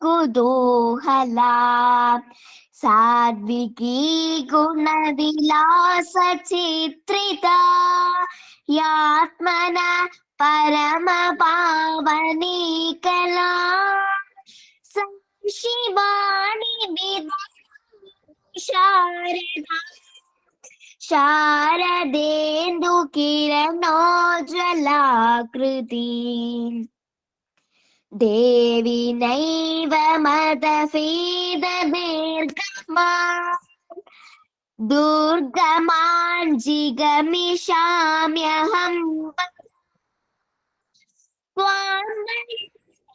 കുതൂഹല സാത്വികീ ഗുണവിലാസ ചിത്രിത യാത്മന പരമ പാവനീ കലാ ശിവാണി ശാരദ ശാരദേന്ദു കിരണോജ്വലാകൃതി ദേവി നൈവ മദഫീദ ദീർഘമാ ദുർഗമാൻ ജിഗമിഷാമ്യഹം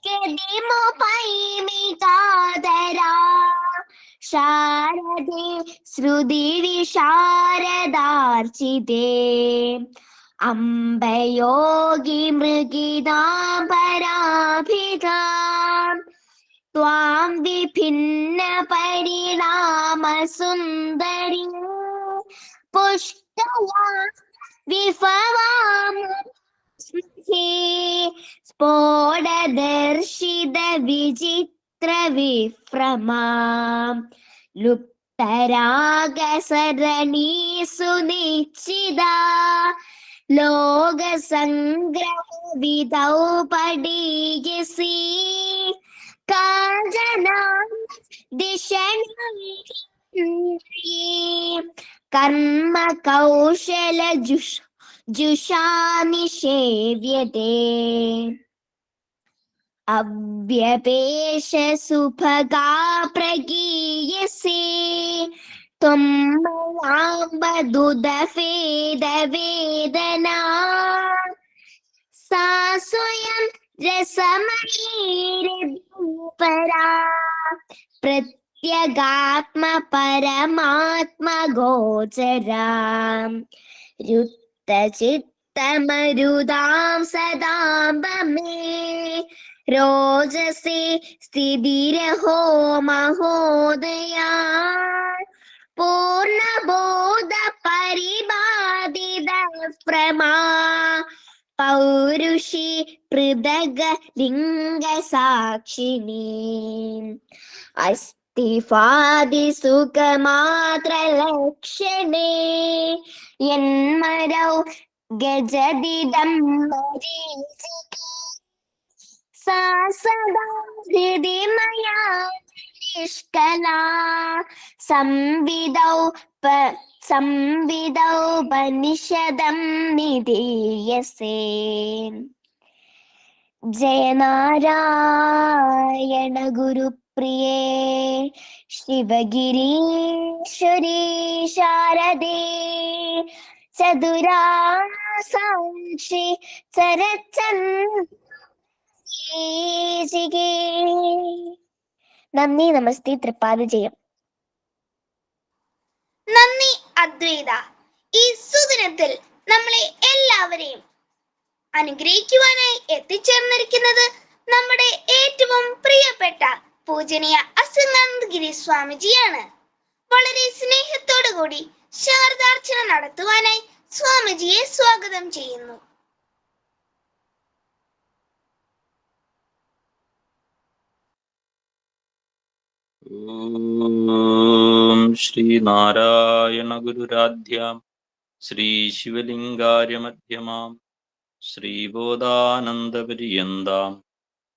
ിമുപൈമികാദരാ ശാരദേ ശ്രുതി വിശാരദാർച്ചിതേ അംബയോഗി മൃഗിതാംബരാഭിധാം ത്വാം വിഭിന്ന പരിണാമ സുന്ദരി പുഷ്ടയാ വിഭവാം സ്ഫോടദർശിത വിചിത്ര വിഭ്രമാം ലുപ്തരാഗസരണീ സുനിശ്ചിതാ ലോകസംഗ്രഹ വിധൗ പടീയസി കാഞ്ചനാ ദിശണീ കർമ്മ കൗശല ജുഷാനിഷേവ്യത്തെ അവ്യപേഷ സുഭഗാ പ്രഗീയസി ത്വം മയാംബദുദഫേദ വേദനാ സാ സ്വയം രസമയീരപരാ പ്രത്യഗാത്മ പരമാത്മ ഗോചരാം ചിത്തമരുതാം സദാംബമേ രോജസി സ്ഥിതിരഹോ മഹോദയാ പൂർണ്ണബോധ പരിബാധിത പ്രമാ പൗരുഷി പൃഥഗ ലിംഗ സാക്ഷിണി അസ്തിഫാദി സുഖമാത്ര ലക്ഷണേ യന്മരൗ ഗജദിദം മരീചികേ സാ സദാ ഹൃദി മയാ നിഷ്കലാ സംവിദൗപനിഷദം നിധീയസേ. ജയനാരായണ ഗുരുപ്രിയേ ശിവഗിരീശ്വരീ ശാരദേ ചതുരാസാക്ഷി ചരചന്ദ്രേ. നന്ദി, നമസ്തേ, തൃപ്പാദ ജയം. നന്ദി അദ്വൈത. ഈ സുദിനത്തിൽ നമ്മളെ എല്ലാവരെയും അനുഗ്രഹിക്കുവാനായി എത്തിച്ചേർന്നിരിക്കുന്നത് നമ്മുടെ ഏറ്റവും പ്രിയപ്പെട്ട പൂജനീയ അസംഗാനന്ദ ഗിരി സ്വാമിജിയാണ്. വളരെ സ്നേഹത്തോടു കൂടി ശാരദാർച്ചന നടത്തുവാനായി സ്വാമിജിയെ സ്വാഗതം ചെയ്യുന്നു. ഓം ശ്രീ നാരായണ ഗുരുരാധ്യാം ശ്രീ ശിവലിംഗാര്യ മധ്യമാം ശ്രീബോധാനന്ദപര്യന്താം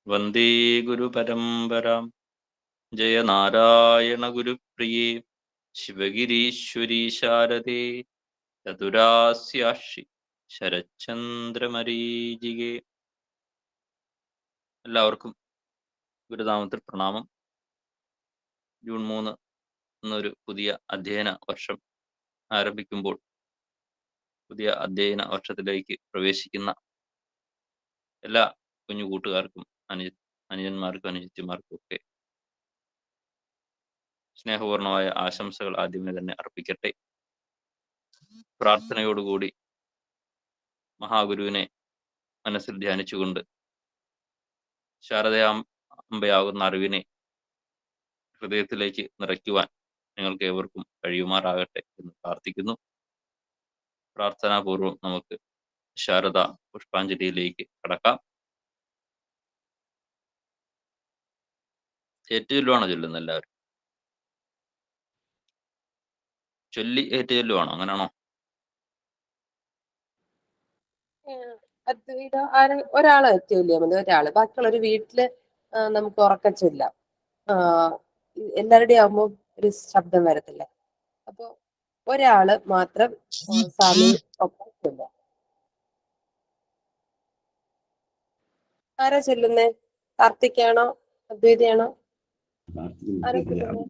വന്ദേ ഗുരുപരമ്പരാം. ജയ നാരായണ ഗുരുപ്രിയേ ശിവഗിരീശ്വരീ ശാരദേ ചതുരാസ്യാക്ഷി ശരചന്ദ്രമരീചികേ. എല്ലാവർക്കും ഗുരുനാമത്തിൽ പ്രണാമം. ജൂൺ 3 എന്നൊരു പുതിയ അധ്യയന വർഷം ആരംഭിക്കുമ്പോൾ പുതിയ അധ്യയന വർഷത്തിലേക്ക് പ്രവേശിക്കുന്ന എല്ലാ കുഞ്ഞു കൂട്ടുകാർക്കും അനുജന്മാർക്കും അനുജത്തിമാർക്കും ഒക്കെ സ്നേഹപൂർണമായ ആശംസകൾ ആദ്യമേ തന്നെ അർപ്പിക്കട്ടെ. പ്രാർത്ഥനയോടുകൂടി മഹാഗുരുവിനെ മനസ്സിൽ ധ്യാനിച്ചുകൊണ്ട് ശാരദാംബയാകുന്ന അറിവിനെ ഹൃദയത്തിലേക്ക് നിറയ്ക്കുവാൻ നിങ്ങൾക്ക് ഏവർക്കും കഴിയുമാറാകട്ടെ എന്ന് പ്രാർത്ഥിക്കുന്നു. പ്രാർത്ഥനാപൂർവം നമുക്ക് ശാരദ പുഷ്പാഞ്ജലിയിലേക്ക് കടക്കാം. ഏറ്റുചൊല്ലുവാണോ ചൊല്ലുന്നത് എല്ലാവരും? ചൊല്ലി ഏറ്റുചൊല്ലുവാണോ? അങ്ങനെയാണോ? അദ്വൈത ഒരാളെ ചൊല്ലിയാൽ മതി, ഒരാള്. ബാക്കിയുള്ളൊരു വീട്ടില് നമുക്ക് ഉറക്ക ചൊല്ലാം. എല്ലാവരുടെയും ആകുമ്പോൾ ഒരു ശബ്ദം വരത്തില്ല. അപ്പൊ ഒരാള് മാത്രം സ്വാമി ഒപ്പം ചൊല്ലാം. ആരാ ചൊല്ലുന്നേ? കാർത്തിക്കാണോ അദ്വൈതയാണോ? ആരാ ചൊല്ലുന്നേ?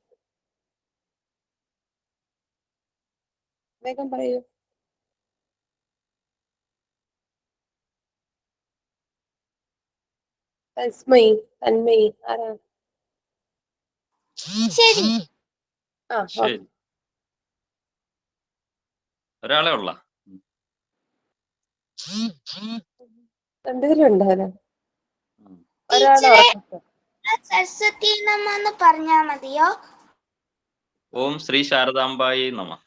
വേഗം പറയൂ. തന്മയി ആരാ? ശരി. ആ, ശരി, ഒരാളെ ഉള്ള. രണ്ടുപേരും ഉണ്ടാവില്ല. ഒരാളെ ടീച്ചറെ, ഉറക്കം. സരസ്വതി നമ എന്ന് പറഞ്ഞാ മതിയോ? ഓം ശ്രീ ശാരദാംബായേ നമഃ.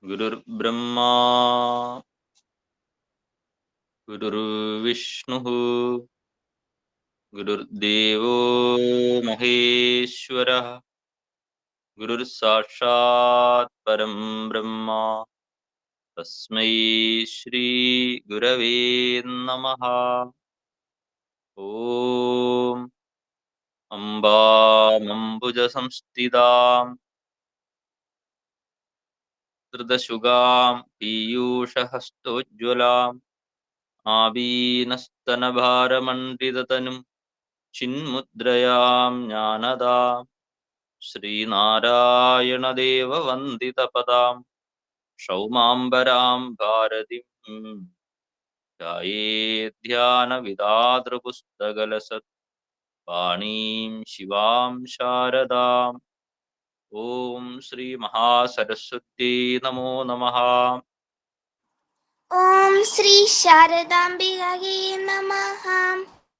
ഗുരുർബ്രഹ്മാ ഗുരുർവിഷ്ണുഃ ഗുരുർദേവോ മഹേശ്വരഃ ഗുരുർസാക്ഷാത് പരം ബ്രഹ്മ തസ്മൈ ശ്രീ ഗുരവേ നമഃ. ഓം അംബാമംബുജസംസ്ഥിതാം ധൃതശുഗാം പീയൂഷഹസ്തോജ്വലാം ആബീനസ്തനഭാരമണ്ഡിതതനും ചിന്മുദ്രയാം ജ്ഞാനദാം ശ്രീനാരായണദേവവന്ദിതപദാം ക്ഷൗമാംബരാം ഭാരതിം ധ്യായേധ്യാനവിധാതൃപുസ്തകലസത് പാണീം ശിവാം ശാരദാം. ഓം ശ്രീ മഹാസരസ്വത്യൈ നമോ നമഃ. ഓം ശ്രീ ശാരദാംബികയേ നമഃ.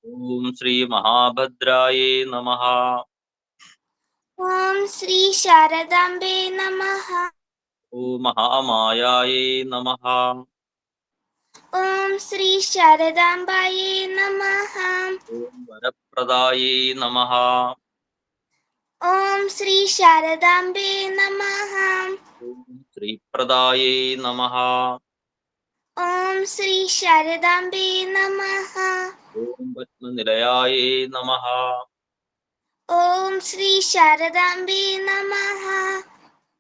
ഓം ശ്രീ മഹാഭദ്രായേ നമഃ. ഓം ശ്രീ ശാരദാംബേ നമഃ. ഓം മഹാമായായേ നമഃ. ഓം ശ്രീ ശാരദാംബായേ നമഃ. ഓം വരപ്രദായേ നമഃ. ഓം ശ്രീ ശാരദാംബേ നമഃ. ഓം ശ്രീപ്രദായേ നമഃ. ഓം ശ്രീ ശാരദാംബേ നമഃ. ഓം പത്മനിലയായേ നമഃ. ഓം ശ്രീ ശാരദാംബേ നമഃ.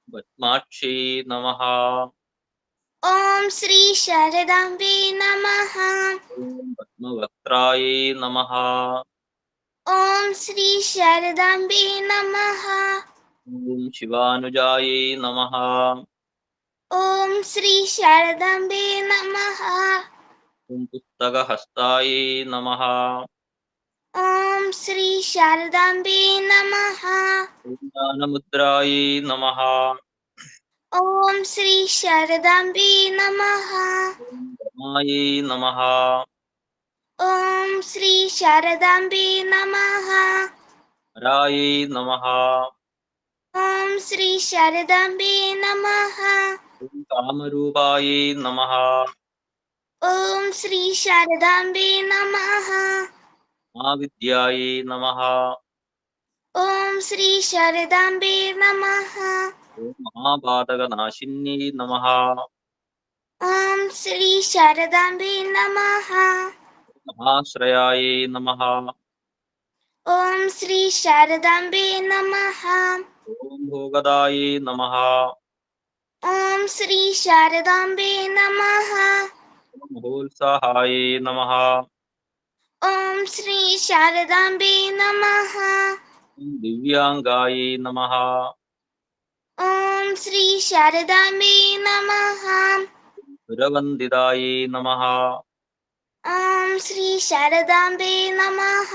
പത്മാക്ഷേ നമഃ. ഓം ശ്രീ ശാരദാംബേ നമഃ. ഓം പത്മവക്ത്രായേ നമഃ. ഓം ശ്രീ ശാരദാംബേ നമഃ. ഓം ശിവാനുജായേ നമഃ. ഓം ശ്രീ ശാരദാംബേ നമഃ. ഓം പുസ്തകഹസ്തായേ നമഃ. ഓം ശ്രീ ശാരദാംബേ നമഃ. ഓം ജ്ഞാനമുദ്രായേ നമഃ. ഓം ശ്രീ ശാരദാംബേ നമഃ. ഓം ധർമായേ നമഃ. ഓം ശ്രീ ശാരദാംബേ നമഃ. ഹരായേ നമഃ. ഓം ശ്രീ ശാരദാംബേ നമഃ. ഓം കാമരൂപായേ നമഃ. ഓം ശ്രീ ശാരദാംബേ നമഃ. മഹാവിദ്യായേ നമഃ. ഓം ശ്രീ ശാരദാംബേ നമഃ. ഓം മഹാപാതകനാശിന്യേ നമഃ. ഓം ശ്രീ ശാരദാംബേ നമഃ. മഹാശ്രയായേ നമഃ. ഓം ശ്രീ ശാരദാംബേ നമഃ. ഓം ഭോഗദായേ നമഃ. ഓം ശ്രീ ശാരദാംബേ നമഃ. ഓം മഹോത്സാഹായേ നമഃ. ഓം ശ്രീ ശാരദാംബേ നമഃ. ഓം ദിവ്യാംഗായേ നമഃ. ഓം ശ്രീ ശാരദാംബേ നമഃ. സുരവന്ദിതായേ നമഃ. ഓം ശ്രീ ശാരദാംബേ നമഃ.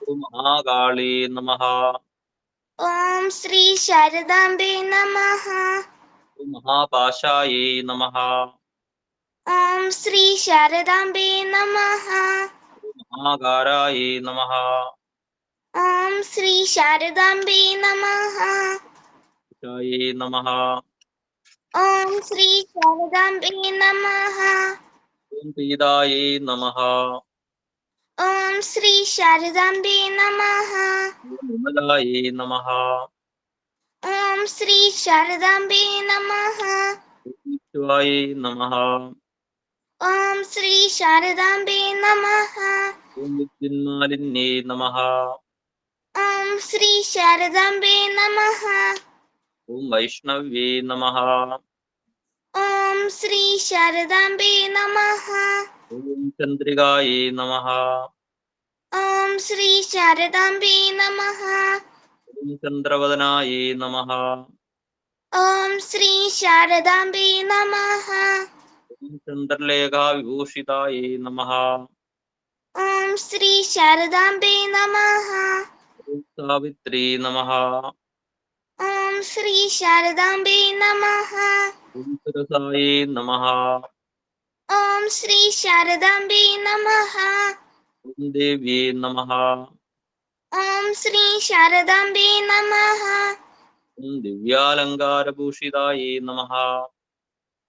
ഓം മഹാകാളേ നമഃ. ഓം ശ്രീ ശാരദാംബേ നമഃ. ഓം മഹാപാശായേ നമഃ. ഓം ശ്രീ ശാരദാംബേ നമഃ. ഓം മഹാകാരായേ നമഃ. ॐ श्री शारदाम्बे नमः ईशायै नमः ॐ श्री शारदाम्बे नमः ॐ पीडायै नमः ॐ श्री शारदाम्बे नमः ॐ विमलायै नमः ॐ श्री शारदाम्बे नमः ॐ शिवायै नमः ॐ श्री शारदाम्बे नमः ॐ विद्युन्मालिन्यै नमः ॐ श्री शारदाम्बे नमः ॐ वैष्णव्ये नमः ॐ श्री शारदाम्बे नमः ॐ चन्द्रिकायै नमः ॐ श्री शारदाम्बे नमः ॐ चन्द्रवदनायै नमः ॐ श्री शारदाम्बे नमः ॐ चन्द्रलेखाविभूषितायै नमः ॐ श्री शारदाम्बे नमः ॐ सावित्री नमः ॐ श्री शारदाम्बे नमः ॐ सुरसायै नमः ॐ श्री शारदाम्बे नमः ॐ देव्ये नमः ॐ श्री शारदाम्बे नमः ॐ दिव्यालङ्कारभूषितायै नमः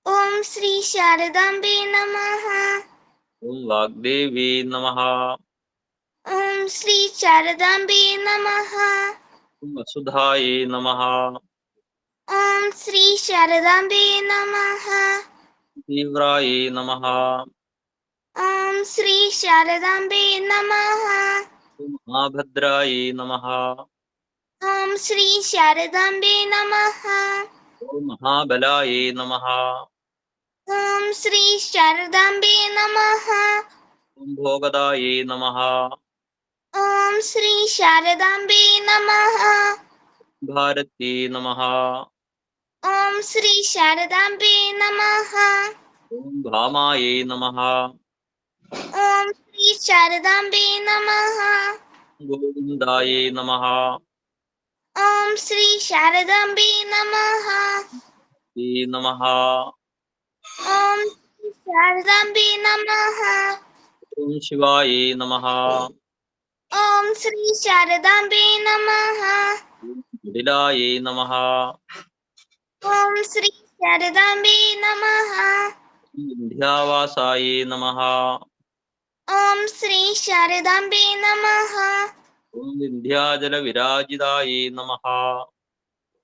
ॐ श्री शारदाम्बे नमः ॐ वाग्देव्ये नमः ॐ श्री शारदाम्बे नमः ॐ वसुधायै नमः ॐ श्री शारदाम्बे नमः तीव्रायै नमः ॐ श्री शारदाम्बे नमः ॐ महाभद्रायै नमः ॐ श्री शारदाम्बे नमः ॐ महाबलायै नमः ॐ श्री शारदाम्बे नमः ॐ भोगदायै नमः ॐ श्री शारदाम्बे नमः भारत्यै नमः ॐ श्री शारदाम्बे नमः ॐ भामायै नमः ॐ श्री शारदाम्बे नमः गोविन्दायै नमः ॐ श्री शारदाम्बे नमः ते नमः ॐ श्री शारदाम्बे नमः ॐ शिवायै नमः ॐ श्री शारदाम्बे नमः कुटिलायै नमः ॐ श्री शारदाम्बे नमः विन्ध्यावासायै नमः ॐ श्री शारदाम्बे नमः ॐ विन्ध्याचलविराजितायै नमः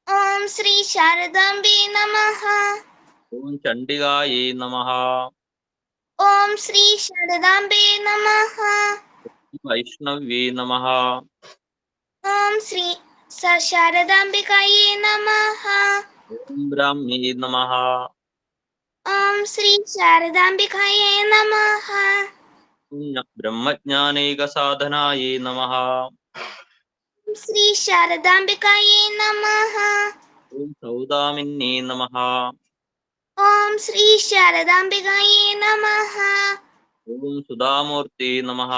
ॐ श्री शारदाम्बे नमः ॐ चण्डिकायै नमः ॐ श्री शारदाम्बे नमः वैष्णव्ये नमः ॐ श्री शारदाम्बिकायै नमः ॐ ब्राह्म्ये नमः ॐ श्री शारदाम्बिकायै नमः ॐ ब्रह्मज्ञानैकसाधनायै नमः ॐ श्री शारदाम्बिकायै नमः ॐ सौदामिन्ये नमः ॐ श्री शारदाम्बिकायै नमः ॐ सुधामूर्ते नमः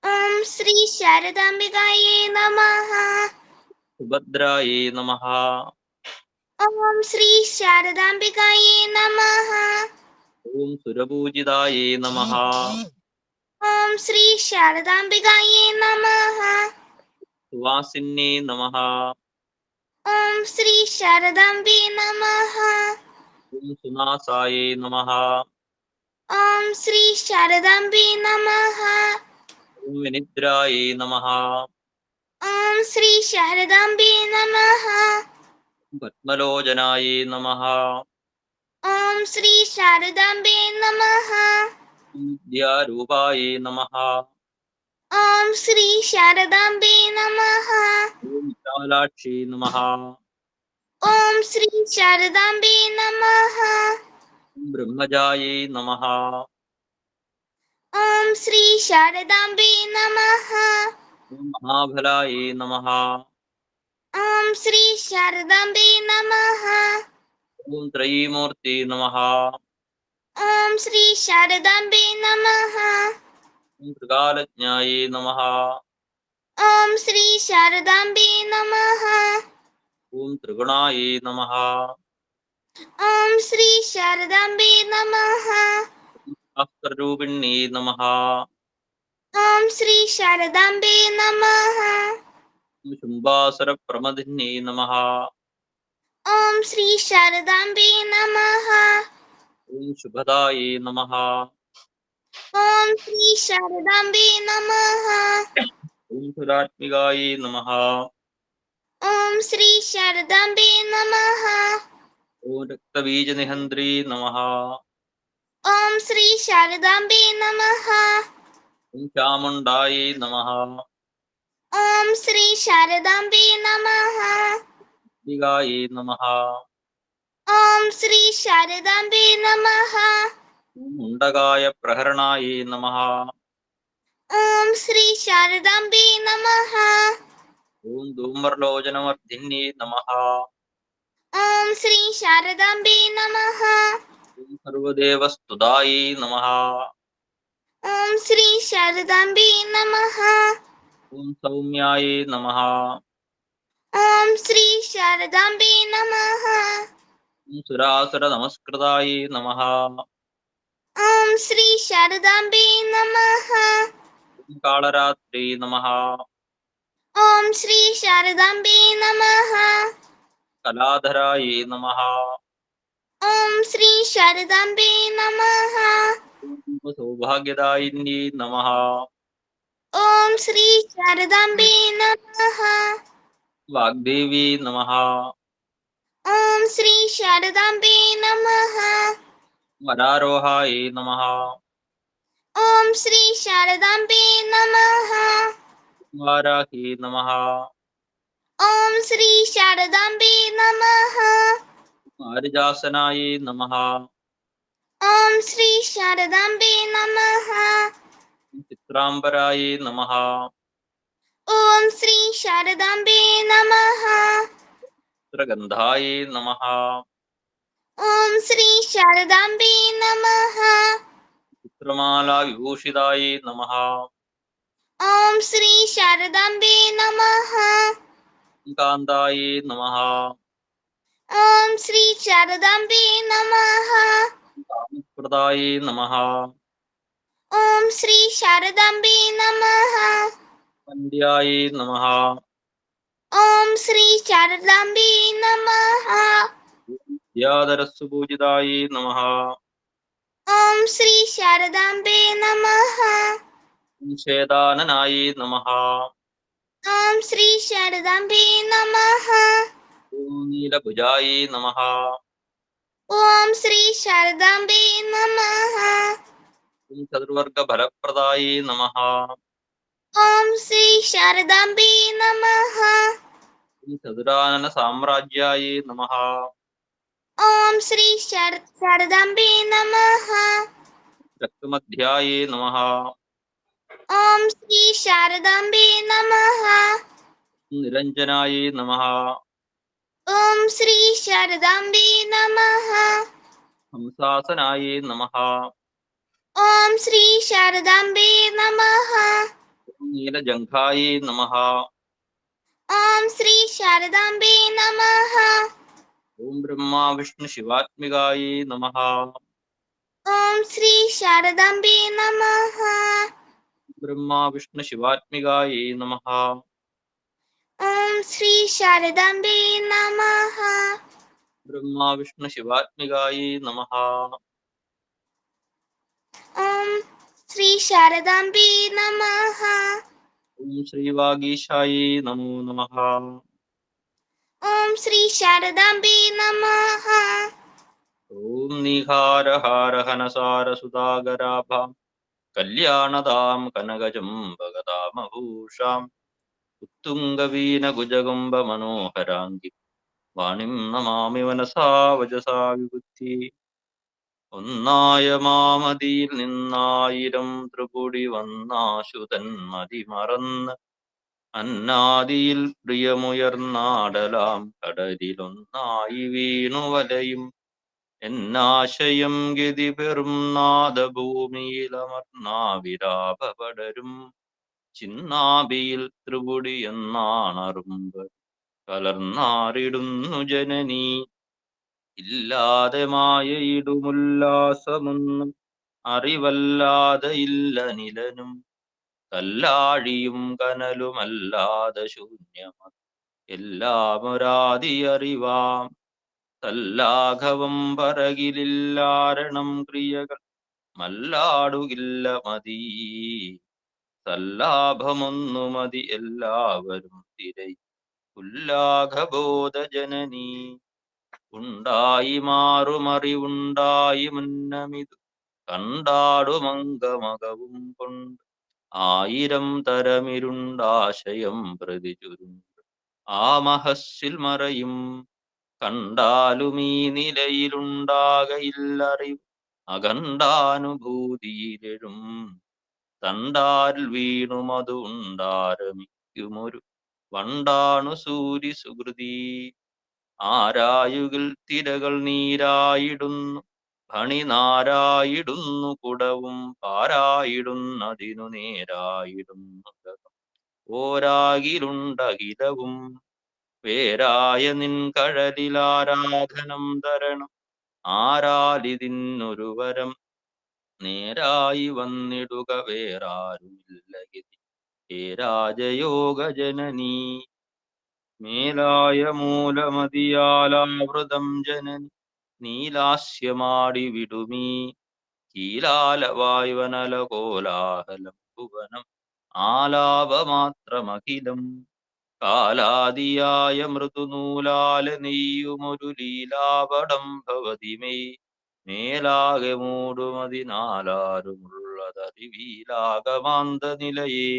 ॐ श्री शारदाम्बिकायै नमः सुभद्रायै नमः ॐ श्री शारदाम्बिकायै नमः ॐ सुरपूजितायै नमः ॐ श्री शारदाम्बिकायै नमः सुवासिन्ये नमः ॐ श्री शारदाम्बे नमः ॐ सुनासायै नमः ॐ श्री शारदाम्बे नमः ॐ विनिद्रायै नमः ॐ श्री शारदाम्बे नमः पद्मलोचनायै नमः ॐ श्री शारदाम्बे नमः विद्यारूपायै नमः ॐ श्री शारदाम्बे नमः ॐ विशालाक्षी नमः ॐ श्री शारदाम्बे नमः ॐ ब्रह्मजायै नमः ॐ श्री शारदाम्बे नमः ॐ महाबलायै नमः ॐ श्री शारदाम्बे नमः ॐ त्रयीमूर्ते नमः ॐ श्री शारदाम्बे नमः ॐ त्रिकालज्ञायै नमः ॐ श्री शारदाम्बे नमः ॐ त्रिगुणायै नमः ॐ श्री शारदाम्बे नमः शास्त्ररूपिण्यै नमः ഓം ശ്രീ ശാരദാംബേ നമഃ. ശുംഭാസുരപ്രമദിന്യൈ നമഃ. ഓം ശ്രീ ശാരദാംബേ നമഃ. ഓം ശുഭദായൈ നമഃ. ഓം ശ്രീ ശാരദാംബേ നമഃ. ഓം സുരാത്മികായൈ നമഃ. ഓം ശ്രീ ശാരദാംബേ നമഃ. ഓം രക്തബീജനിഹന്ത്രീ നമഃ. ഓം ശ്രീ ശാരദാംബേ നമഃ. ഓം ചാമുണ്ഡായൈ നമഃ. ഓം ശ്രീ ശാരദാംബേ നമഃ. അംബികായൈ നമഃ. ഓം ശ്രീ ശാരദാംബേ നമഃ. ഓം മുണ്ടകായ പ്രഹരണായൈ നമഃ. ഓം ശ്രീ ശാരദാംബേ നമഃ. ഓം ധൂമ്രലോചനവർദ്ധിന്യൈ നമഃ. ഓം ശ്രീ ശാരദാംബേ നമഃ. ഓം സർവദേവസ്തുതായൈ നമഃ. ഓം ശ്രീ ശാരദാംബേ നമഃ. ഓം സൗമ്യായൈ നമഃ. ഓം ശ്രീ ശാരദാംബേ നമഃ. ഓം സുരാസുരനമസ്കൃതായൈ നമഃ. ഓം ശ്രീ ശാരദാംബേ നമഃ. ഓം കാളരാത്രീ നമഃ. ഓം ശ്രീ ശാരദാംബേ നമഃ. കലാധരായൈ നമഃ. ഓം ശ്രീ ശാരദാംബേ നമഃ. ഓം സൗഭാഗ്യദായിന്യൈ നമഃ. ഓം ശ്രീ ശാരദാംബേ നമഃ. വാഗ്ദേവീ നമഃ. ഓം ശ്രീ ശാരദാംബേ നമഃ. വരാരോഹായൈ നമഃ. ഓം ശ്രീ ശാരദാംബേ നമഃ. വാരാഹി നമഃ. ഓം ശ്രീ ശാരദാംബേ നമഃ. ആരിജാസനായൈ നമഃ. ഓം ശ്രീ ശാരദാംബേ നമഃ. ചിത്രാംബരായൈ നമഃ. ഓം ശ്രീ ശാരദാംബേ നമഃ. ചിത്രഗന്ധായൈ നമഃ. ഓം ശ്രീ ശാരദാംബേ നമഃ. ചിത്രമാലാ വിഭൂഷിതായൈ നമഃ. ഓം ശ്രീ ശാരദാംബേ നമഃ. കാന്തായൈ നമഃ. ഓം ശ്രീ ശാരദാംബേ നമഃ. കാമപ്രദായൈ നമഃ. ഓം ശ്രീ ശാരദാംബേ നമഃ. വന്ദ്യായൈ നമഃ. ഓം ശ്രീ ശാരദാംബേ നമഃ. വിദ്യാധരസ്സു പൂജിതായൈ നമഃ. ഓം ശ്രീ ശാരദാംബേ നമഃ. ശ്വേതാനനായൈ നമഃ. ഓം ശ്രീ ശാരദാംബേ നമഃ. ഓം നീലഭുജായൈ നമഃ. ഓം ശ്രീ ശാരദാംബേ നമഃ. ഓം ചതുർവർഗഫലപ്രദായൈ നമഃ. ഓം ശ്രീ ശാരദാംബേ നമഃ. ഓം ചതുരാനന സാമ്രാജ്യായൈ നമഃ. ഓം ശ്രീ ശാരദാംബേ നമഃ. രക്തമധ്യായൈ നമഃ. ഓം ശ്രീ ശാരദാംബേ നമഃ. നിരഞ്ജനായൈ നമഃ. ഓം ശ്രീ ശാരദാംബേ നമഃ. ഹംസാസനായൈ നമഃ. ഓം ശ്രീ ശാരദാംബേ നമഃ. ഓം നീലജംഘായൈ നമഃ. ഓം ശ്രീ ശാരദാംബേ നമഃ. ഓം ബ്രഹ്മാ വിഷ്ണു ശിവാത്മികായൈ നമഃ. ഓം ശ്രീ ശാരദാംബേ നമഃ. ബ്രഹ്മാ വിഷ്ണു ശിവാത്മികായൈ നമഃ. ഓം ശ്രീ ശാരദാംബേ നമഃ. ബ്രഹ്മാ വിഷ്ണു ശിവാത്മികായൈ നമഃ. ഓം ശ്രീ ശാരദാംബേ നമഃ. ഓം ശ്രീവാഗീശായൈ നമോ നമഃ. ഓം ശ്രീ ശാരദാംബേ നമഃ. ഓം നീഹാരഹാരഹനസാരസുധാകരാഭാം കല്യാണതാം കനകചമ്പകതാമഭൂഷാം ഉത്തുംഗവീനകുജകുംഭമനോഹരാംഗി വാണിം നമാമി മനസാ വചസാ വിബുദ്ധി. ഒന്നായ മാമതിയിൽ നിന്നായിരം ത്രിപുടി വന്നാശുതന്മതി മറന്ന് അന്നാദിയിൽ പ്രിയമുയർന്നാടലാം കടലിലൊന്നായി വീണു വലയും എന്നാശയം ഗതി പെറും നാദഭൂമിയിലമർന്നാവിരാപടരും ചിന്നാഭിയിൽ ത്രിപുടി എന്നാണറുമ്പ് കലർന്നാറിടുന്നു ജനനീ. ഇല്ലാതെ മായയിടുമുല്ലാസമൊന്നും അറിവല്ലാതെ ഇല്ല നിലനും കല്ലാഴിയും കനലുമല്ലാതെ ശൂന്യമ എല്ലാമൊരാദിയറിവാം തല്ലാഘവം പറകിലില്ലാരണം ക്രിയകൾ മല്ലാടുകില്ല മതി സല്ലാഭമൊന്നു മതി എല്ലാവരും തിരൈ ഉല്ലാഘബോധ ജനനീ ഉണ്ടായി മാറുമറിവുണ്ടായി മുന്നമിതു കണ്ടാടുമംഗമകവും കൊണ്ട് ആയിരം തരമിരുണ്ടാശയം പ്രതി ചുരുണ്ട് ആ മഹസ്സിൽ മറയും കണ്ടാലുമീ നിലയിലുണ്ടാകയില്ലറിവ് അഖണ്ഡാനുഭൂതിയിലെഴും തണ്ടാരിൽ വീണുമതു ഉണ്ടാരമിക്കുമൊരു വണ്ടാണു സൂരി സുകൃതി ആരായുകിൽ തിരകൾ നീരായിടുന്നു ഫണിനാരായിടുന്നു കുടവും പാരായിടുന്നതിനു നേരായിടുന്നു ഓരാകിലുണ്ടകിലവും വേരായ നിൻ കഴലിലാരാധനം തരണം ആരാലിതിന്നൊരു വരം നേരായി വന്നിടുക വേറാരുമില്ല ഗതി ഹേ രാജയോഗ ജനനീ മേലായ മൂലമതിയാലാവൃതം ജനനി നീലാസ്യമാടി വിടുമീ കീലാലവായ്വനല കോലാഹലം ഭുവനം ആലാപമാത്രമഖിലം കാലാദിയായ മൃദുനൂലാല നെയ്യുമൊരു ലീലാപടം ഭവതി മേ മേലാകെ മൂടുമതിനാലാരുമുള്ളതറിവീലാകമാന്ത നിലയേ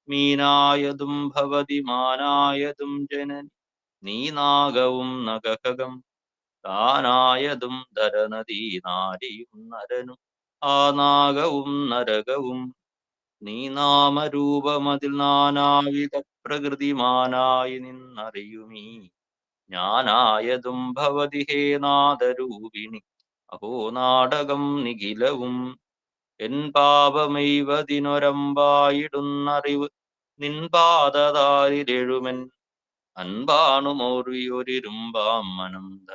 മീനായതും ഭവതി മാനായതും ജനനി നീ നാഗവും നഗഖഗം താനായതും ധരനദീ നാരിയും നരനും ആ നാഗവും നരകവും നീ നാമരൂപമതിൽ നാനാവിധ പ്രകൃതിമാനായി നിന്നറിയുമീ ജ്ഞാനായതും ഭവതി ഹേ നാദരൂപിണി അഹോ നാടകം നിഖിലവും എൻ പാപമൈവതിനൊരമ്പായിടുന്നറിവ് നിൻ പാദതാരിലെഴുമെൻ അൻപാണുമോറിയൊരിരുമ്പാം മനന്ത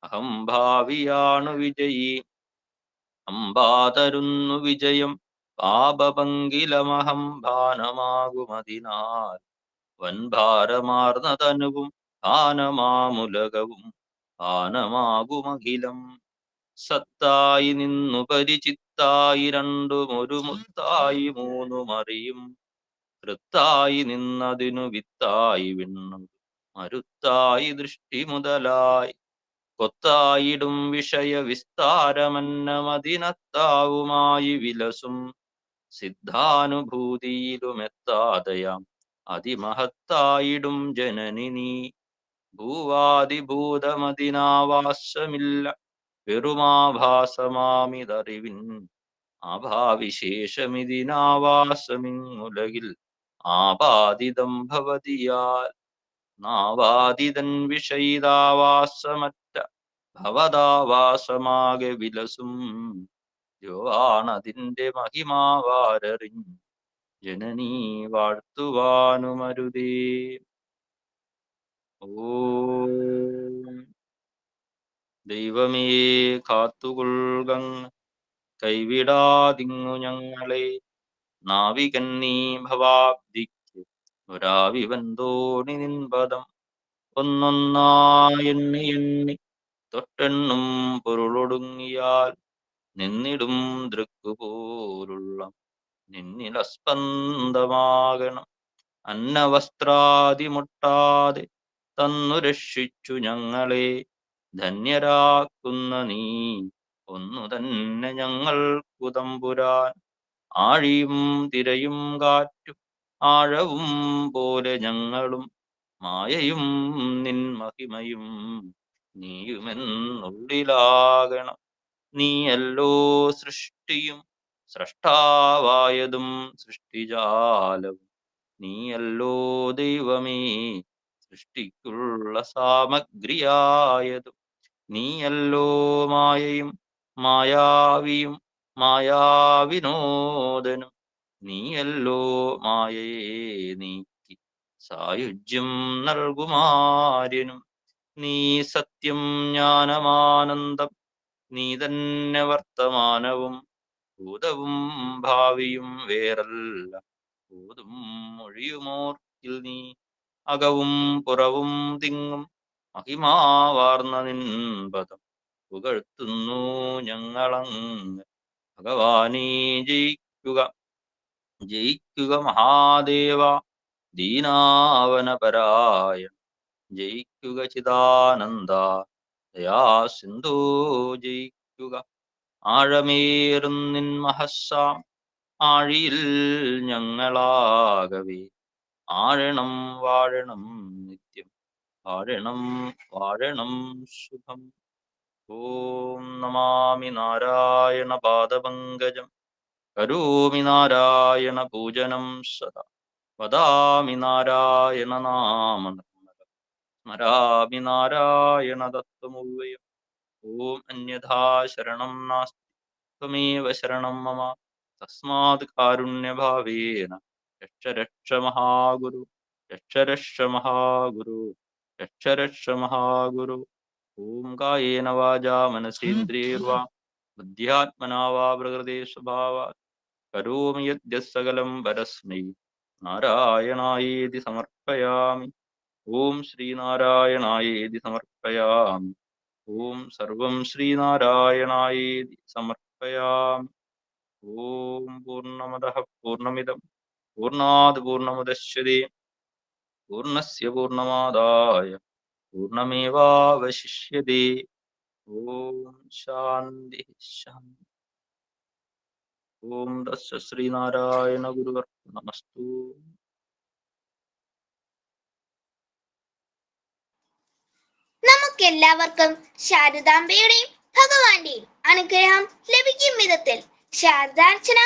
അഹംഭാവിയാണു വിജയീ അമ്പാതരുന്നു വിജയം പാപപങ്കിലമഹം ഭാനമാകുമതിനാൽ വൻഭാരമാർന്ന തനുവും ഭാനമാമുലകവും ഭാനമാകുമഖിലം സത്തായി നിന്നു പരിചിത്തായി രണ്ടും ഒരു മുത്തായി മൂന്നുമറിയും തൃത്തായി നിന്നതിനു വിത്തായി വിണ്ണു മരുത്തായി ദൃഷ്ടി മുതലായി കൊത്തായിടും വിഷയ വിസ്താരമന്നമതിനത്താവുമായി വിലസും സിദ്ധാനുഭൂതിയിലുമെത്താതയാം അതിമഹത്തായിടും ജനനി നീ ഭൂവാദിഭൂതമതിനാവാസമില്ല വെറുമാഭാസമാമിതറിവിൻ ആഭാവിശേഷമിതിനാവാസമിങ്ങുലകിൽ ആപാദിതം ഭവതിയാൽ നാവാദിതൻ വിഷയിതാവാസമറ്റ ഭവതാവാസമാകെ വിലസും യോവാണതിന്റെ മഹിമാവാരറിഞ്ഞു ജനനീ വാഴ്ത്തുവാനുമരുതേ ഓം ദൈവമേ കാത്തുകൊൾകങ് കൈവിടാതിങ്ങു ഞങ്ങളെ നാവികൻ നീ ഭവാബ്ദിക്ക് ഒരാവിവന്തോണി നിൻപദം ഒന്നൊന്നായെണ്ണി എണ്ണി തൊട്ടെണ്ണും പൊരുളൊടുങ്ങിയാൽ നിന്നിടും ദൃക്കുപോലുള്ള നിന്നിലസ്പന്ദമാകണം അന്നവസ്ത്രാദിമുട്ടാതെ തന്നു രക്ഷിച്ചു ഞങ്ങളെ ധന്യരാക്കുന്ന നീ ഒന്നു തന്നെ ഞങ്ങൾക്കുതമ്പുരാൻ ആഴിയും തിരയും കാറ്റും ആഴവും പോലെ ഞങ്ങളും മായയും നിൻ മഹിമയും നീയുമെന്നുള്ളിലാകണം നീയല്ലോ സൃഷ്ടിയും സ്രഷ്ടാവായതും സൃഷ്ടിജാലവും നീയല്ലോ ദൈവമേ സൃഷ്ടിക്കുള്ള സാമഗ്രിയായതും നീയല്ലോ മായയും മായാവിയും മായാവിനോദനും നീയല്ലോ മായയെ നീക്കി സായുജ്യം നൽകുമാര്യനും നീ സത്യം ജ്ഞാനമാനന്ദം നീ തന്നെ വർത്തമാനവും ഭൂതവും ഭാവിയും വേറല്ല ഓതും മൊഴിയുമോർക്കിൽ നീ അകവും പുറവും തിങ്ങും മഹിമാവാർന്ന നിൻപദം പുകഴ്ത്തുന്നു ഞങ്ങളങ്ങ്. ഭഗവാനീ ജയിക്കുക ജയിക്കുക മഹാദേവ, ദീനാവനപരായ ജയിക്കുക ചിദാനന്ദ, ദയാസിന്ധോ ജയിക്കുക. ആഴമേറും നിൻ മഹസ്സാം ആഴിയിൽ ഞങ്ങളാകവേ ആഴണം വാഴണം നിത്യം, വാഴണം വാഴണം ശുഭം. ഓം നമാമി നാരായണ പാദപങ്കജം, കരോമി നാരായണ പൂജനം സദാ, വദാമി നാരായണ നാമ നിർമ്മലം, സ്മരാമി നാരായണ തത്വമവ്യയം. ഓം അന്യഥാ ശരണം നാസ്തി ത്വമേവ ശരണം മമ, തസ്മാത് കാരുണ്യഭാവേന രക്ഷ രക്ഷ മഹാഗുരു, രക്ഷ രക്ഷ മഹാഗുരു, രക്ഷ രക്ഷ മഹാഗുരു. ഓം കായേന വാചാ മനസേന്ദ്രിയൈർവാ ബുദ്ധ്യാത്മനാ വാ പ്രകൃതേ സ്വഭാവാത് കരോമി യദ്യത് സകലം പരസ്മൈ നാരായണായേതി സമർപ്പയാമി. ഓം ശ്രീനാരായണായേതി സമർപ്പയാമി. ഓം സർവം ശ്രീനാരായണായേതി സമർപ്പയാമി. ഓം പൂർണ്ണമദഃ പൂർണ്ണമിദം പൂർണ്ണാത് പൂർണ്ണമുദച്യതേ പൂർണ്ണസ്യ പൂർണ്ണമാദായ പൂർണ്ണമേവാവശിഷ്യതേ. ഓം ശാന്തി ശാന്തി. ഓം തസ്യ ശ്രീനാരായണ ഗുരുവർപ്പണമസ്തു. നമുക്കെല്ലാവർക്കും ശാരദാംബയുടെയും ഭഗവാന്റെയും അനുഗ്രഹം ലഭിക്കും വിധത്തിൽ ശാരദാർച്ചന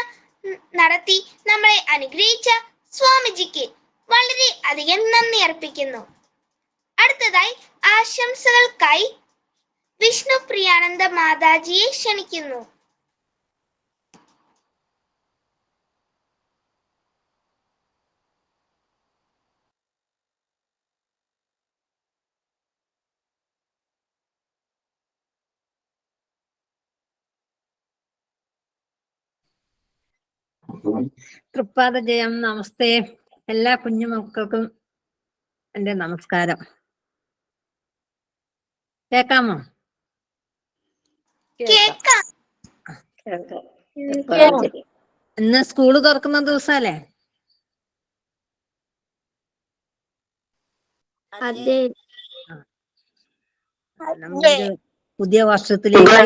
നടത്തി നമ്മളെ അനുഗ്രഹിച്ച സ്വാമിജിക്ക് വളരെ അധികം നന്ദി അർപ്പിക്കുന്നു. അടുത്തതായി ആശംസകൾക്കായി വിഷ്ണു പ്രിയാനന്ദ മാതാജിയെ ക്ഷണിക്കുന്നു. തൃപ്പാദ ജയം. നമസ്തേ. എല്ലാ കുഞ്ഞുമക്കൾക്കും എന്റെ നമസ്കാരം. കേക്കാമോ? കേൾക്കാം. ഇന്ന് സ്കൂള് തുറക്കുന്ന ദിവസല്ലേ? നമ്മളൊരു പുതിയ വർഷത്തിലേക്ക്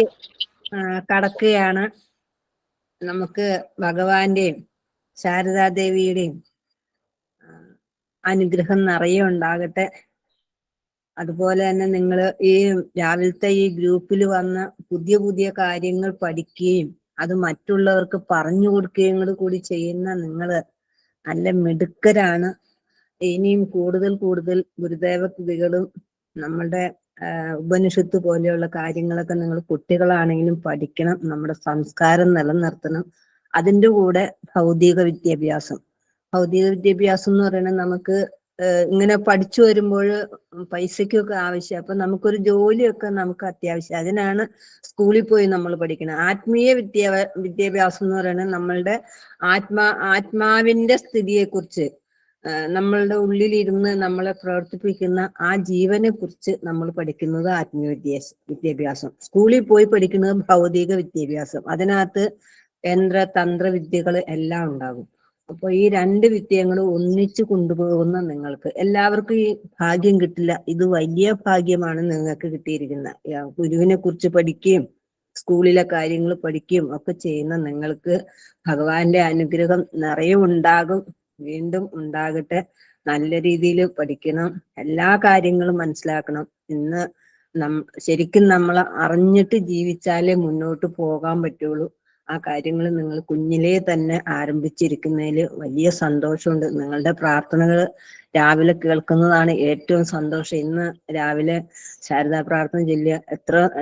കടക്കുകയാണ്. നമുക്ക് ഭഗവാന്റെയും ശാരദാദേവിയുടെയും അനുഗ്രഹം നിറയെ ഉണ്ടാകട്ടെ. അതുപോലെ തന്നെ നിങ്ങൾ ഈ രാവിലത്തെ ഈ ഗ്രൂപ്പിൽ വന്ന് പുതിയ പുതിയ കാര്യങ്ങൾ പഠിക്കുകയും അത് മറ്റുള്ളവർക്ക് പറഞ്ഞു കൊടുക്കുകയും കൂടി ചെയ്യുന്ന നിങ്ങൾ നല്ല മിടുക്കരാണ്. ഇനിയും കൂടുതൽ കൂടുതൽ ഗുരുദേവ കൃതികളും നമ്മളുടെ ഉപനിഷത്ത് പോലെയുള്ള കാര്യങ്ങളൊക്കെ നിങ്ങൾ കുട്ടികളാണെങ്കിലും പഠിക്കണം. നമ്മുടെ സംസ്കാരം നിലനിർത്തണം. അതിൻ്റെ കൂടെ ഭൗതിക വിദ്യാഭ്യാസം എന്ന് പറയുന്നത് നമുക്ക് ഇങ്ങനെ പഠിച്ചു വരുമ്പോൾ പൈസയ്ക്കൊക്കെ ആവശ്യം. അപ്പൊ നമുക്കൊരു ജോലിയൊക്കെ നമുക്ക് അത്യാവശ്യം. അതിനാണ് സ്കൂളിൽ പോയി നമ്മൾ പഠിക്കുന്നത്. ആത്മീയ വിദ്യാഭ്യാസം എന്ന് പറയുന്നത് നമ്മളുടെ ആത്മാവിന്റെ സ്ഥിതിയെക്കുറിച്ച്, നമ്മളുടെ ഉള്ളിലിരുന്ന് നമ്മളെ പ്രവർത്തിപ്പിക്കുന്ന ആ ജീവനെ കുറിച്ച് നമ്മൾ പഠിക്കുന്നത് ആത്മീയ വിദ്യാഭ്യാസം. സ്കൂളിൽ പോയി പഠിക്കുന്നത് ഭൗതിക വിദ്യാഭ്യാസം. അതിനകത്ത് തന്ത്ര വിദ്യകൾ എല്ലാം ഉണ്ടാകും. അപ്പൊ ഈ രണ്ട് വിദ്യകളും ഒന്നിച്ചു കൊണ്ടുപോകുന്ന നിങ്ങൾക്ക് എല്ലാവർക്കും ഈ ഭാഗ്യം കിട്ടില്ല. ഇത് വലിയ ഭാഗ്യമാണ് നിങ്ങൾക്ക് കിട്ടിയിരിക്കുന്നത്. ഗുരുവിനെ കുറിച്ച് പഠിക്കുകയും സ്കൂളിലെ കാര്യങ്ങൾ പഠിക്കുകയും ഒക്കെ ചെയ്യുന്ന നിങ്ങൾക്ക് ഭഗവാന്റെ അനുഗ്രഹം നിറയെ ഉണ്ടാകും. വീണ്ടും ഉണ്ടാകട്ടെ. നല്ല രീതിയിൽ പഠിക്കണം. എല്ലാ കാര്യങ്ങളും മനസ്സിലാക്കണം. ഇന്ന് ശരിക്കും നമ്മൾ അറിഞ്ഞിട്ട് ജീവിച്ചാലേ മുന്നോട്ട് പോകാൻ പറ്റുള്ളൂ. ആ കാര്യങ്ങൾ നിങ്ങൾ കുഞ്ഞിലേ തന്നെ ആരംഭിച്ചിരിക്കുന്നതിൽ വലിയ സന്തോഷമുണ്ട്. നിങ്ങളുടെ പ്രാർത്ഥനകൾ രാവിലെ കേൾക്കുന്നതാണ് ഏറ്റവും സന്തോഷം. ഇന്ന് രാവിലെ ശാരദാ പ്രാർത്ഥന ചൊല്ലുക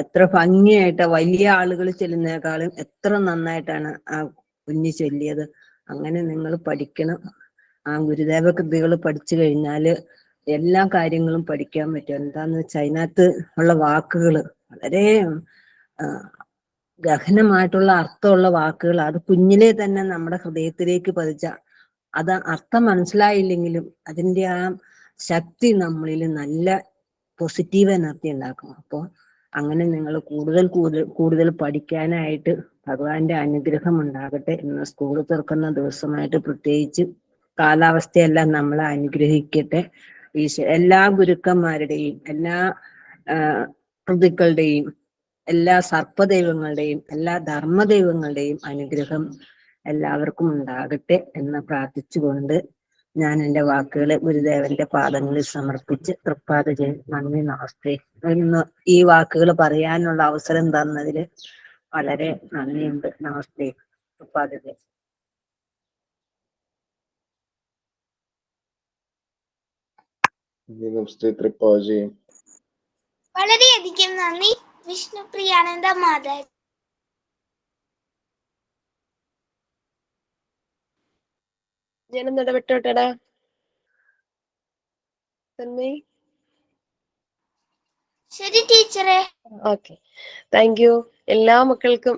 എത്ര ഭംഗിയായിട്ട് വലിയ ആളുകൾ ചെല്ലുന്നേക്കാളും എത്ര നന്നായിട്ടാണ് ആ കുഞ്ഞ് ചൊല്ലിയത്. അങ്ങനെ നിങ്ങൾ പഠിക്കണം. ആ ഗുരുദേവ കൃതികൾ പഠിച്ചു കഴിഞ്ഞാല് എല്ലാ കാര്യങ്ങളും പഠിക്കാൻ പറ്റും. എന്താന്ന് വെച്ചാൽ അതിനകത്ത് ഉള്ള വാക്കുകൾ വളരെ ഗഹനമായിട്ടുള്ള അർത്ഥമുള്ള വാക്കുകൾ. അത് കുഞ്ഞിലെ തന്നെ നമ്മുടെ ഹൃദയത്തിലേക്ക് പതിച്ച അത് അർത്ഥം മനസ്സിലായില്ലെങ്കിലും അതിൻ്റെ ആ ശക്തി നമ്മളിൽ നല്ല പോസിറ്റീവ് എനർജി ഉണ്ടാക്കും. അപ്പോൾ അങ്ങനെ നിങ്ങൾ കൂടുതൽ പഠിക്കാനായിട്ട് ഭഗവാന്റെ അനുഗ്രഹം ഉണ്ടാകട്ടെ. ഇന്ന് സ്കൂൾ തുറക്കുന്ന ദിവസമായിട്ട് പ്രത്യേകിച്ച് കാലാവസ്ഥയെല്ലാം നമ്മളെ അനുഗ്രഹിക്കട്ടെ. എല്ലാ ഗുരുക്കന്മാരുടെയും എല്ലാ ഋതുക്കളുടെയും എല്ലാ സർപ്പദൈവങ്ങളുടെയും എല്ലാ ധർമ്മദൈവങ്ങളുടെയും അനുഗ്രഹം എല്ലാവർക്കും ഉണ്ടാകട്ടെ എന്ന് പ്രാർത്ഥിച്ചുകൊണ്ട് ഞാൻ എൻ്റെ വാക്കുകളെ ഗുരുദേവന്റെ പാദങ്ങളിൽ സമർപ്പിച്ച് തൃപ്പാദ ചെയ്യും. നന്ദി, നമസ്തേ. ഇന്ന് ഈ വാക്കുകൾ പറയാനുള്ള അവസരം തന്നതിൽ വളരെ നന്ദിയുണ്ട്. നമസ്തേ. തൃപ്പാദ ജയം. നമസ്തേ. തൃപ്പാദ ജയം. വളരെയധികം നന്ദി വിഷ്ണുപ്രിയാനന്ദ മാതാജി. ഞാനൊന്ന് ഇടപെട്ടോട്ടെടാ തന്മയി. ശരി ടീച്ചറെ. Okay, thank you. എല്ലാ മക്കൾക്കും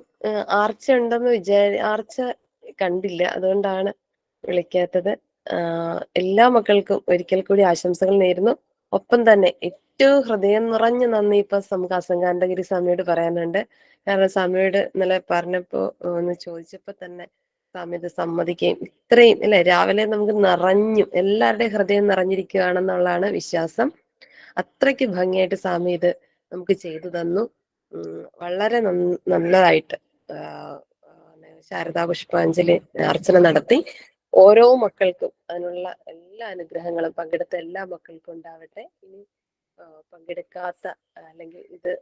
ആർച്ച ഉണ്ടെന്ന് ആർച്ച കണ്ടില്ല, അതുകൊണ്ടാണ് വിളിക്കാത്തത്. എല്ലാ മക്കൾക്കും ഒരിക്കൽ കൂടി ആശംസകൾ നേരുന്നു. ഒപ്പം തന്നെ ഏറ്റവും ഹൃദയം നിറഞ്ഞ നന്ദി ഇപ്പൊ നമുക്ക് അസംഗാന്തഗിരി സ്വാമിയോട് പറയാനുണ്ട്. കാരണം സ്വാമിയോട് ഇന്നലെ പറഞ്ഞപ്പോ ഒന്ന് ചോദിച്ചപ്പോ തന്നെ സ്വാമി ഇത് സമ്മതിക്കുകയും ഇത്രയും അല്ലെ രാവിലെ നമുക്ക് നിറഞ്ഞും എല്ലാവരുടെയും ഹൃദയം നിറഞ്ഞിരിക്കുകയാണെന്നുള്ളതാണ് വിശ്വാസം. അത്രയ്ക്ക് ഭംഗിയായിട്ട് സ്വാമി ഇത് നമുക്ക് ചെയ്തു തന്നു. വളരെ നല്ലതായിട്ട് ശാരദാ പുഷ്പാഞ്ജലി അർച്ചന നടത്തി. ഓരോ മക്കൾക്കും അതിനുള്ള എല്ലാ അനുഗ്രഹങ്ങളും പങ്കെടുത്ത എല്ലാ മക്കൾക്കും ഉണ്ടാവട്ടെ. ഇനി പങ്കെടുക്കാത്ത അല്ലെങ്കിൽ ഇത്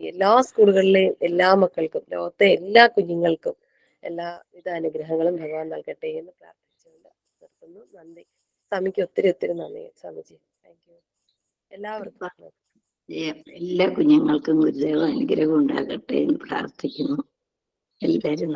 എല്ലാ സ്കൂളുകളിലെയും എല്ലാ മക്കൾക്കും, ലോകത്തെ എല്ലാ കുഞ്ഞുങ്ങൾക്കും എല്ലാവിധ അനുഗ്രഹങ്ങളും ഭഗവാൻ നൽകട്ടെ എന്ന് പ്രാർത്ഥിച്ചുകൊണ്ട് നിർത്തുന്നു. നന്ദി സ്വാമിക്ക്, ഒത്തിരി ഒത്തിരി നന്ദി സ്വാമിജി. Thank you. എല്ലാവർക്കും എല്ലാ കുഞ്ഞുങ്ങൾക്കും ഗുരുദേവ അനുഗ്രഹം ഉണ്ടാകട്ടെ എന്ന് പ്രാർത്ഥിക്കുന്നു. എല്ലാവരും